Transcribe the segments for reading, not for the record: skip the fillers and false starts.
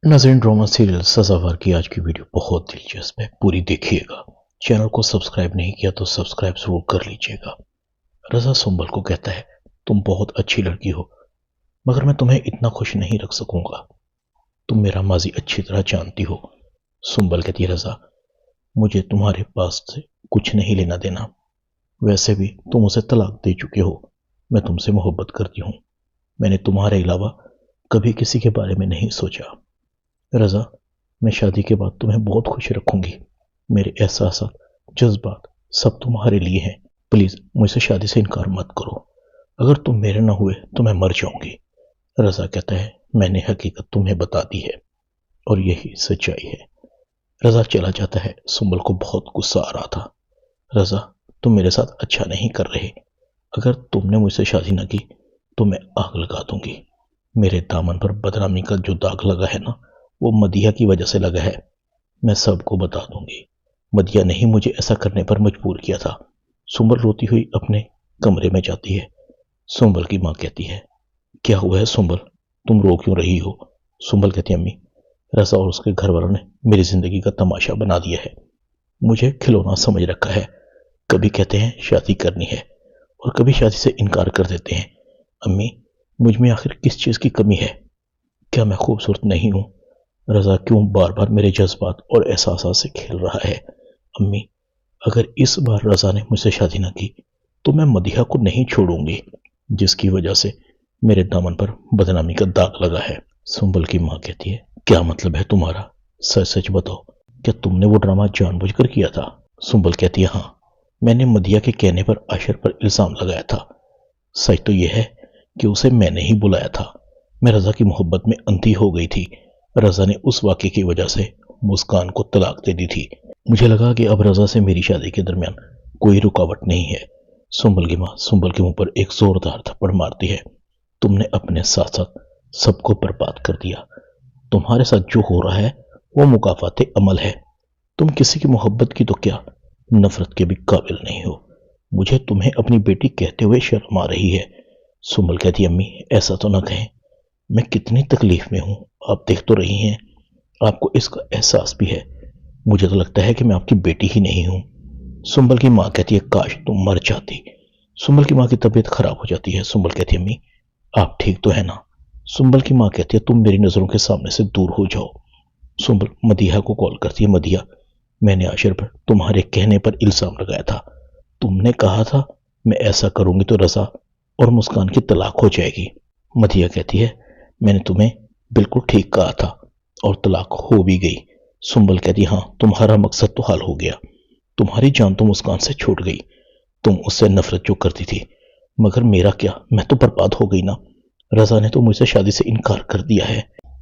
नाज़रीन, drama serial सज़ावार की आज की वीडियो बहुत दिलचस्प है, पूरी देखिएगा। चैनल को सब्सक्राइब नहीं किया तो सब्सक्राइब जरूर कर लीजिएगा। रज़ा सुंबल को कहता है, तुम बहुत अच्छी लड़की हो, मगर मैं तुम्हें इतना खुश नहीं रख सकूंगा। तुम मेरा माजी अच्छी तरह जानती हो। सुंबल कहती है, रज़ा मुझे तुम्हारे पास से कुछ नहीं लेना देना। वैसे भी तुम उसे तलाक दे चुके हो। मैं तुमसे मोहब्बत करती हूँ। मैंने तुम्हारे अलावा कभी किसी के बारे में नहीं सोचा। रज़ा, मैं शादी के बाद तुम्हें बहुत खुश रखूंगी। मेरे एहसास, जज्बात सब तुम्हारे लिए हैं। प्लीज मुझसे शादी से इनकार मत करो। अगर तुम मेरे न हुए तो मैं मर जाऊंगी। रज़ा कहता है, मैंने हकीकत तुम्हें बता दी है और यही सच्चाई है। रज़ा चला जाता है। सुंबल को बहुत गुस्सा आ रहा था। रज़ा, तुम मेरे साथ अच्छा नहीं कर रहे। अगर तुमने मुझसे शादी न की तो मैं आग लगा दूंगी। मेरे दामन पर बदनामी का जो दाग लगा है ना, वो मदिया की वजह से लगा है। मैं सबको बता दूंगी। मदिया ने ही मुझे ऐसा करने पर मजबूर किया था। सुंबल रोती हुई अपने कमरे में जाती है। सुंबल की माँ कहती है, क्या हुआ है सुंबल, तुम रो क्यों रही हो? सुंबल कहती है, अम्मी, रज़ा और उसके घर वालों ने मेरी जिंदगी का तमाशा बना दिया है। मुझे खिलौना समझ रखा है। कभी कहते हैं शादी करनी है और कभी शादी से इनकार कर देते हैं। अम्मी, मुझ में आखिर किस चीज की कमी है? क्या मैं खूबसूरत नहीं हूं? रज़ा क्यों बार बार मेरे जज्बात और एहसास से खेल रहा है? अम्मी, अगर इस बार रज़ा ने मुझसे शादी न की तो मैं मदिहा को नहीं छोड़ूंगी, जिसकी वजह से मेरे दामन पर बदनामी का दाग लगा है। सुंबल की माँ कहती है, क्या मतलब है तुम्हारा? सच सच बताओ, क्या तुमने वो ड्रामा जानबूझकर किया था? सुंबल कहती है, हाँ, मैंने मदिहा के कहने पर आशर पर इल्जाम लगाया था। सच तो यह है कि उसे मैंने ही बुलाया था। मैं रज़ा की मोहब्बत में अंधी हो गई थी। रज़ा ने उस वाक़े की वजह से मुस्कान को तलाक दे दी थी। मुझे लगा कि अब रज़ा से मेरी शादी के दरमियान कोई रुकावट नहीं है। सुंबल की माँ सुंबल के मुंह पर एक जोरदार थप्पड़ मारती है। तुमने अपने साथ साथ सबको बर्बाद कर दिया। तुम्हारे साथ जो हो रहा है वो मुकाफाते अमल है। तुम किसी की मोहब्बत की तो क्या, नफरत के भी काबिल नहीं हो। मुझे तुम्हें अपनी बेटी कहते हुए शर्म आ रही है। सुंबल कहती, अम्मी ऐसा तो ना कहें। मैं कितनी तकलीफ में हूं, आप देख तो रही हैं। आपको इसका एहसास भी है। मुझे तो लगता है कि मैं आपकी बेटी ही नहीं हूं। सुंबल की माँ कहती है, काश तुम मर जाती। सुंबल की माँ की तबीयत खराब हो जाती है। सुंबल कहती है, अम्मी आप ठीक तो है ना? सुंबल की माँ कहती है, तुम मेरी नजरों के सामने से दूर हो जाओ। सुंबल मदिहा को कॉल करती है, मदिहा, मैंने आशिर पर तुम्हारे कहने पर इल्जाम लगाया था। तुमने कहा था मैं ऐसा करूंगी तो रज़ा और मुस्कान की तलाक हो जाएगी। मदिहा कहती है, मैंने तुम्हें बिल्कुल ठीक कहा था और तलाक हो भी गई। सुंबल कहती, हाँ, तुम्हारा मकसद तो हाल हो गया। तुम्हारी जान तो मुस्कान से छूट गई। तुम उससे नफरत जो करती थी, मगर मेरा क्या, मैं तो बर्बाद हो गई ना। रज़ा ने तो मुझसे शादी से इनकार कर दिया है।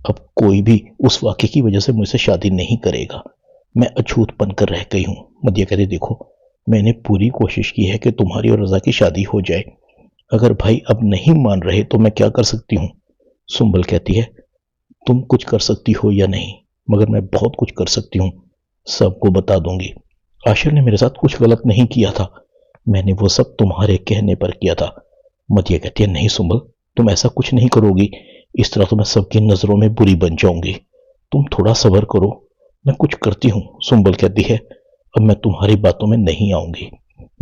अब कोई भी उस वाक़े की वजह से मुझसे शादी नहीं करेगा। मैं अछूत बनकर रह गई हूँ। मदिया कहती, देखो, मैंने पूरी कोशिश की है कि तुम्हारी और रज़ा की शादी हो जाए। अगर भाई अब नहीं मान रहे तो मैं क्या कर सकती हूँ? सुंबल कहती है, तुम कुछ कर सकती हो या नहीं, मगर मैं बहुत कुछ कर सकती हूँ। सबको बता दूंगी। आशिर ने मेरे साथ कुछ गलत नहीं किया था। मैंने वो सब तुम्हारे कहने पर किया था। मदिया कहती है, नहीं सुंबल, तुम ऐसा कुछ नहीं करोगी। इस तरह तो मैं सबकी नजरों में बुरी बन जाऊंगी। तुम थोड़ा सब्र करो, मैं कुछ करती हूँ। सुंबल कहती है, अब मैं तुम्हारी बातों में नहीं आऊंगी।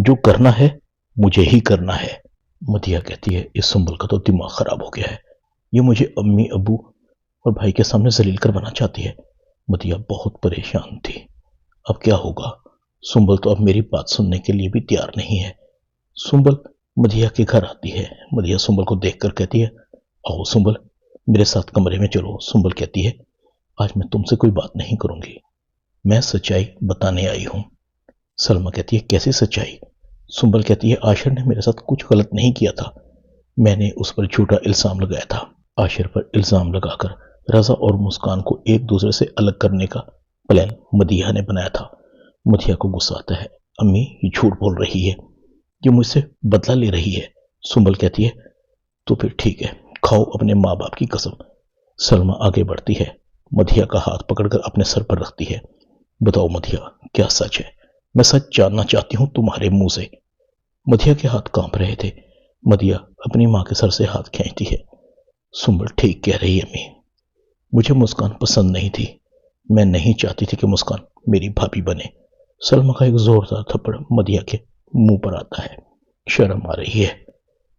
जो करना है मुझे ही करना है। मदिया कहती है, इस सुंबल का तो दिमाग खराब हो गया है। ये मुझे अम्मी, अबू और भाई के सामने जलील करवाना चाहती है। मदिया बहुत परेशान थी। अब क्या होगा? सुंबल तो अब मेरी बात सुनने के लिए भी तैयार नहीं है। सुंबल मदिया के घर आती है। मदिया सुंबल को देखकर कहती है, आओ सुंबल, मेरे साथ कमरे में चलो। सुंबल कहती है, आज मैं तुमसे कोई बात नहीं करूंगी, मैं सच्चाई बताने आई हूं। सलमा कहती है, कैसी सच्चाई? सुंबल कहती है, आशिर ने मेरे साथ कुछ गलत नहीं किया था। मैंने उस पर झूठा इल्जाम लगाया था। आशिर पर इल्जाम लगाकर रज़ा और मुस्कान को एक दूसरे से अलग करने का प्लान मदिहा ने बनाया था। मदिहा को गुस्सा आता है, अम्मी ये झूठ बोल रही है, ये मुझसे बदला ले रही है। सुंबल कहती है, तो फिर ठीक है, खाओ अपने माँ बाप की कसम। सलमा आगे बढ़ती है, मदिहा का हाथ पकड़कर अपने सर पर रखती है। बताओ मदिहा, क्या सच है? मैं सच जानना चाहती हूँ तुम्हारे मुंह से। मदिहा के हाथ कांप रहे थे। मदिहा अपनी माँ के सर से हाथ खींचती है। सुंबल ठीक कह रही है अम्मी, मुझे मुस्कान पसंद नहीं थी। मैं नहीं चाहती थी कि मुस्कान मेरी भाभी बने। सलमा का एक जोरदार थप्पड़ मदिया के मुंह पर आता है। शर्म आ रही है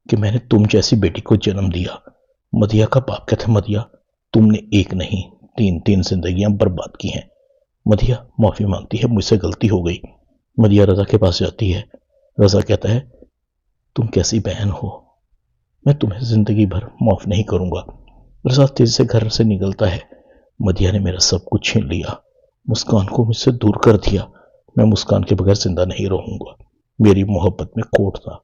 कि मैंने तुम जैसी बेटी को जन्म दिया। मदिया का बाप कहता, मदिया तुमने एक नहीं 3 जिंदगियां बर्बाद की हैं। मदिया माफी मांगती है, मुझसे गलती हो गई। मदिया रजा के पास जाती है। रजा कहता है, तुम कैसी बहन हो, मैं तुम्हें जिंदगी भर माफ नहीं करूंगा। रजा तेजी से घर से निकलता है। मदिया ने मेरा सब कुछ छीन लिया, मुस्कान को मुझसे दूर कर दिया। मैं मुस्कान के बगैर जिंदा नहीं रहूंगा। मेरी मोहब्बत में खोट था।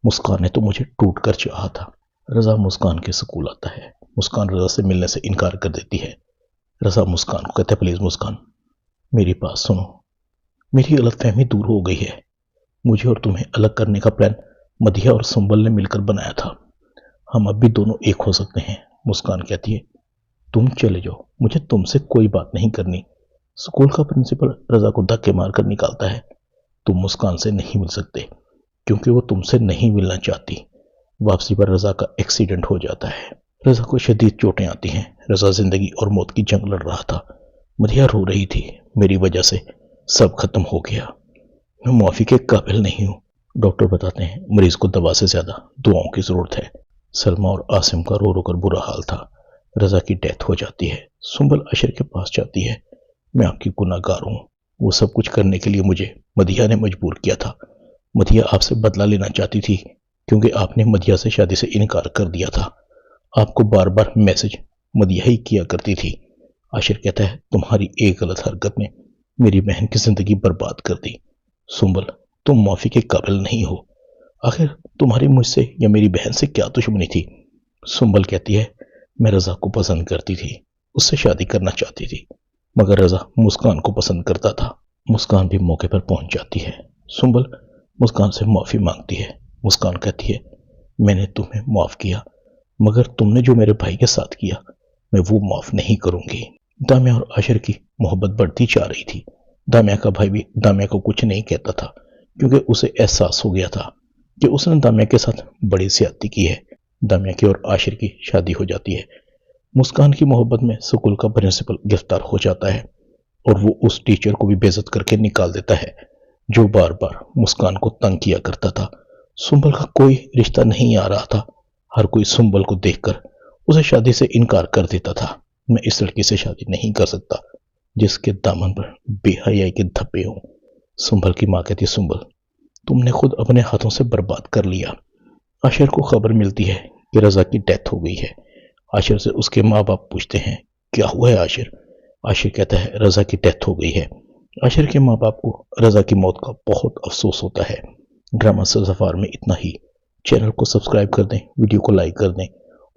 मुस्कान ने तो मुझे टूट कर चाहा था। रजा मुस्कान के स्कूल आता है। मुस्कान रजा से मिलने से इनकार कर देती है। रजा मुस्कान को कहता है, प्लीज मुस्कान मेरी बात सुनो, मेरी गलतफहमी दूर हो गई है। मुझे और तुम्हें अलग करने का प्लान मदिया और संबल ने मिलकर बनाया था। हम अब भी दोनों एक हो सकते हैं। मुस्कान कहती है, तुम चले जाओ, मुझे तुमसे कोई बात नहीं करनी। स्कूल का प्रिंसिपल रजा को धक्के मारकर निकालता है। तुम मुस्कान से नहीं मिल सकते क्योंकि वो तुमसे नहीं मिलना चाहती। वापसी पर रजा का एक्सीडेंट हो जाता है। रजा को शदीद चोटें आती हैं। रजा जिंदगी और मौत की जंग लड़ रहा था। मदिया रो रही थी, मेरी वजह से सब खत्म हो गया, मैं माफी के काबिल नहीं हूँ। डॉक्टर बताते हैं मरीज को दवा से ज्यादा दुआओं की जरूरत है। सलमा और आसिम का रो रो कर बुरा हाल था। रजा की डेथ हो जाती है। सुंबल अशर के पास जाती है, मैं आपकी गुनाहगार हूँ। वो सब कुछ करने के लिए मुझे मदिया ने मजबूर किया था। मदिया आपसे बदला लेना चाहती थी क्योंकि आपने मदिया से शादी से इनकार कर दिया था। आपको बार बार मैसेज मदिया ही किया करती थी। आशिर कहता है, तुम्हारी एक गलत हरकत ने मेरी बहन की जिंदगी बर्बाद कर दी। सुंबल तुम माफी के काबिल नहीं हो। आखिर तुम्हारी मुझसे या मेरी बहन से क्या दुश्मनी थी? सुंबल कहती है, मैं रजा को पसंद करती थी, उससे शादी करना चाहती थी, मगर रजा मुस्कान को पसंद करता था। मुस्कान भी मौके पर पहुंच जाती है। सुंबल मुस्कान से माफी मांगती है। मुस्कान कहती है, मैंने तुम्हें माफ किया, मगर तुमने जो मेरे भाई के साथ किया मैं वो माफ नहीं करूंगी। दामिया और आशिर की मोहब्बत बढ़ती जा रही थी। दामिया का भाई भी दामिया को कुछ नहीं कहता था क्योंकि उसे एहसास हो गया था कि उसने दामिया के साथ बड़ी ज्यादती की है। दामिया की और आशिर की शादी हो जाती है। मुस्कान की मोहब्बत में स्कूल का प्रिंसिपल गिरफ्तार हो जाता है और वो उस टीचर को भी बेइज्जत करके निकाल देता है जो बार बार मुस्कान को तंग किया करता था। सुंबल का कोई रिश्ता नहीं आ रहा था। हर कोई सुंबल को देखकर उसे शादी से इनकार कर देता था। मैं इस लड़की से शादी नहीं कर सकता जिसके दामन पर बेहयाई के धब्बे हों। सुंबल की मां कहती, सुंबल तुमने खुद अपने हाथों से बर्बाद कर लिया। आशिर को खबर मिलती है कि रजा की डेथ हो गई है। आशिर से उसके माँ बाप पूछते हैं, क्या हुआ है आशिर? आशिर कहता है, रजा की डेथ हो गई है। आशिर के माँ बाप को रजा की मौत का बहुत अफसोस होता है। ड्रामा सफार में इतना ही। चैनल को सब्सक्राइब कर दें, वीडियो को लाइक कर दें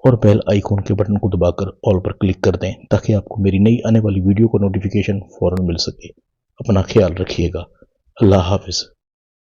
और बेल आइकॉन के बटन को दबाकर ऑल पर क्लिक कर दें ताकि आपको मेरी नई आने वाली वीडियो का नोटिफिकेशन फौरन मिल सके। अपना ख्याल रखिएगा। अल्लाह हाफिज।